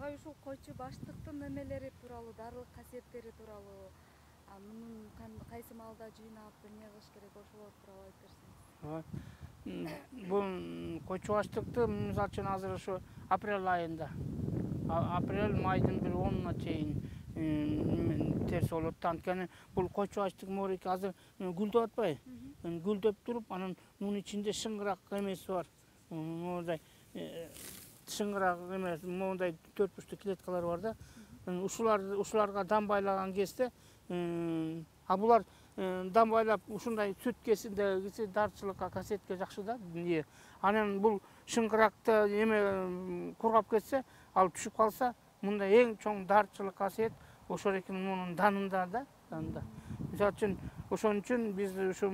Агай ушул койчу баштыктын немелери тууралуу, дарылык касиеттери тууралуу, мунун кайсы маалда жыйнап эмне кылыш керек ошолор тууралуу айтып берсеңиз. Бул койчу баштыкты мисалы үчүн азыр ошо апрель айында, апрель майдын бир 10-на чейин терс болот. Анткени бул койчу баштык морики азыр гүлдөп атпайбы? Гүлдөп туруп, анан мунун ичинде шыңгырак эмеси бар. Мондай шыңгырак эмес, мондай 4 бурчтуу клеткалар бар да. Ушуларга дам байлаган кезде, булар дам байлап ушундай сүт кесиндеги дарчылыкка, касиетке жакшы да. Анан бул шыңгыракты эме кургап кетсе, ал түшүп калса, мында эң чоң дарчылык касиет ошол экен мунун данында да. Мисалы үчүн ошон үчүн биз ушу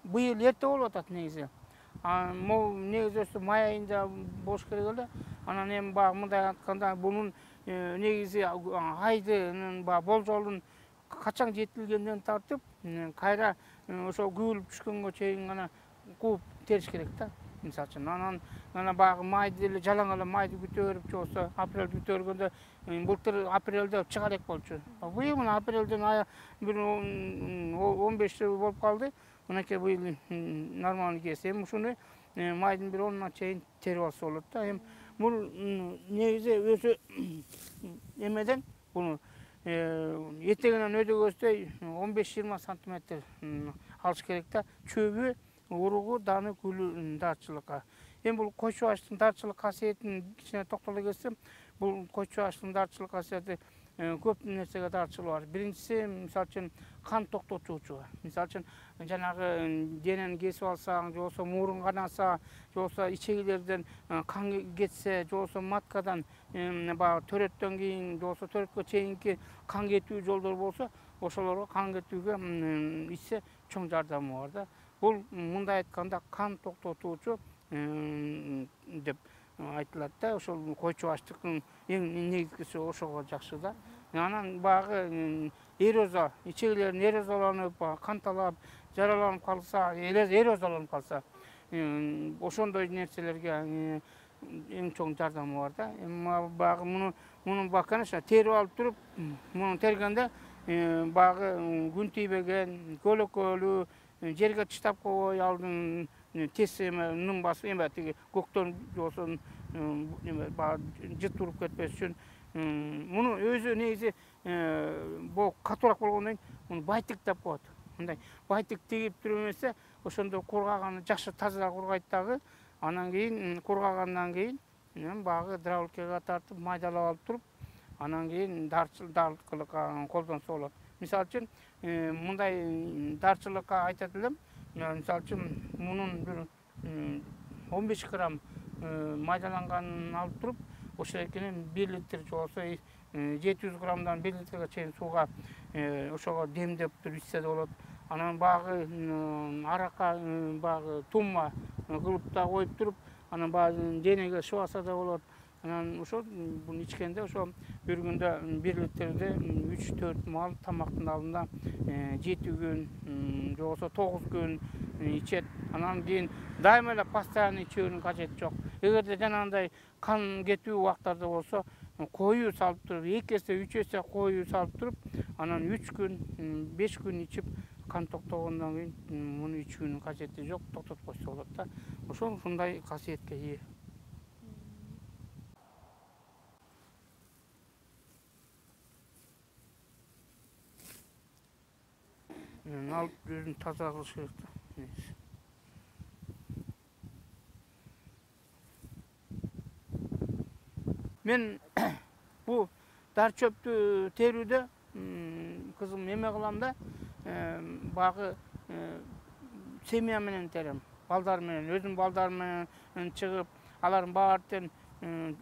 быйыл эрте болуп атат негизи. Могу негизи ошо май айында болуш керек эле. Анан эми баягы мындай айтканда бунун негизи айдын болжолун качан жетилгенден тартып, кайра ошо күбүлүп түшкөнгө чейин гана кууп териш керек да. Мисалы үчүн анан баягы майды эле жалаң эле майды күтө берип, же болбосо апрелди күтө бергөндө былтыр апрелде чыга элек болчу. Быйыл мына апрелден бир 15 болуп калды. Мынакей быйыл нормально кес. Эми ушуну майдын бир 10-на чейин терип алса болот да. Эми бул негизи өзү эмеден буну этегинен өдөгөздөй 15-20 сантиметр алыш керек да. Чөбү, уругу, даны, гүлү дарчылыкка. Эми бул койчу баштын дарчылык касиетин кичине токтоло кетсем, бул койчу баштын дарчылык касиети көп нерсеге дарчылыгы бар. Биринчиси, мисалы үчүн кан токтотуучу. Мисалы үчүн жанагы денени кесип алсаң, же болбосо мурун канаса, же болбосо ичегилерден кан кетсе, же болбосо маткадан баягы төрөттөн кийин, же болбосо төрөткө чейинки кан кетүү жолдору болсо, ошолорго кан кетүүгө ичсе чоң жардамы бар да. Бул мындай айтканда кан токтотуучу деп айтылат да. Ошол койчу баштыктын эң негизгиси ошого жакшы да. Анан баягы эроза, ичегилерин эрозаланып, канталап, жараланып калса, эрозаланып калса, ошондой нерселерге эң чоң жардамы бар да. Эми баягы муну конечно терип алып туруп, муну тергенде баягы күн тийбеген, көлөкөлүү, жерге таштап койбой алдын тез эме нум басып эме тиги көктөн же болсо баягы жыт уруп кетпес үчүн муну өзү негизи катуураак болгондон кийин муну байтик деп коет. Мындай байтик тигип туруп эмесе, ошондо кургаганы жакшы таза кургайт дагы. Анан кийин кургагандан кийин баягы дровилкага тартып майдалап алып туруп, анан кийин дарчылыкка колдонсо болот. Мисалы үчүн мындай дарчылыкка айтат элем. Мисалы үчүн мунун бир 15 грамм майдаланганын алып туруп, ошол экенин 1 литр же болсо 700 граммдан 1 литрге чейин сууга ошого демдеп туруп ичсе да болот. Анан баягы аракка баягы тумма кылып да коюп туруп, анан баягы денеге шыбаса да болот. Анан ошол буну ичкенде ошо бир күндө 1 литрде 3-4 маал тамактын алдында 7 күн же болбосо 9 күн ичет. Анан кийин дайыма эле постоянно ичүүнүн кажети жок. Эгерде жанагындай кан кетүү убактарда болсо, коюу салып туруп, 2 эсе 3 эсе коюу салып туруп, анан 3 күн, 5 күн ичип, кан токтогондон кийин муну ичүүнүн кажети жок, токтотуп койсо болот да. Ошол ушундай касиетке ээ. Алып өзүн таза кылыш керек да. Мен бу дар чөптү терүүдө кызым эме кылам да, баягы семья менен терем. Балдар менен, өзүм балдарым менен чыгып, алардын баардыгын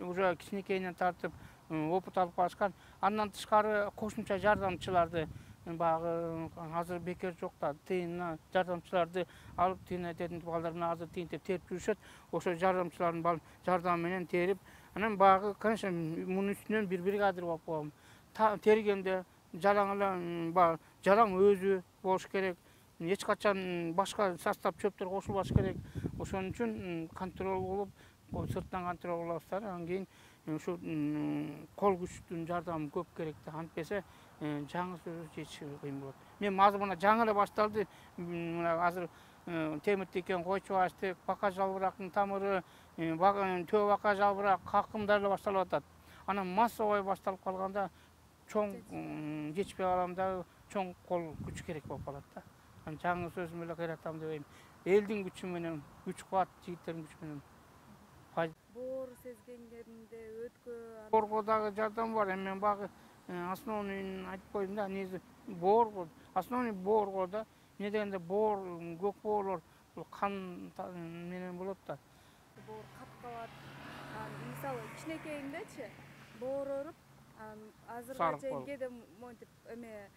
уже кичинекейинен тартып опыт алып калышкан. Андан тышкары кошумча жардамчыларды баягы азыр бекер жок да, тыйынына жардамчыларды алып тыйын этетин балдар менен азыр тыйынтип терип жүрүшөт. Ошо жардамчылардын жардамы менен терип, анан баягы конечно мунун үстүнөн бир бригадир болуп коем. Тергенде жалаң эле баягы жалаң өзү болуш керек. Эч качан башка состав чөптөр кошулбаш керек. Ошон үчүн контроль кылып, сырттан контроль кылабыз да. Анан кийин Şu kol güçtün jardamı köp kerekti. Antpese жаңы сөз жетişi kıyım bolot. Men azыр mına жаңы эле башталды. Мына азыр темир текен койчу астык, бака жалбырактын тамыры, төө бака жалбырак, какымдар эле башталып атат. Анан массовой башталып калганда чоң жетишпей калам да чоң кол күч керек болуп калат да. Анан жаңы сөзүм эле кыйратам деп эйм. Элдин күчү менен, күч кубат жигиттердин күчү менен. Боор сезгендеринде өткө Боорго дагы жардам бар. Эми мен багы основныйын айтып койдум да. Негизи боорго, основной боорго да. Эмне дегенде боор, көк боорлор бул кан менен болот да. боор капкалат. Мисалы кичинекейиндечи боор ооруп, азырга чейин кээде монтип эме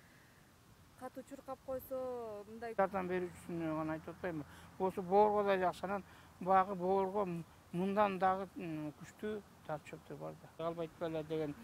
катуу чуркап койсо мындай Жардам берүүчүсүнө гана айтып атпаймынбы. Болсо боорго да жакшы. Анан багы боорго мындан дагы күчтүү тарчоктор бар да. Албайт беле деген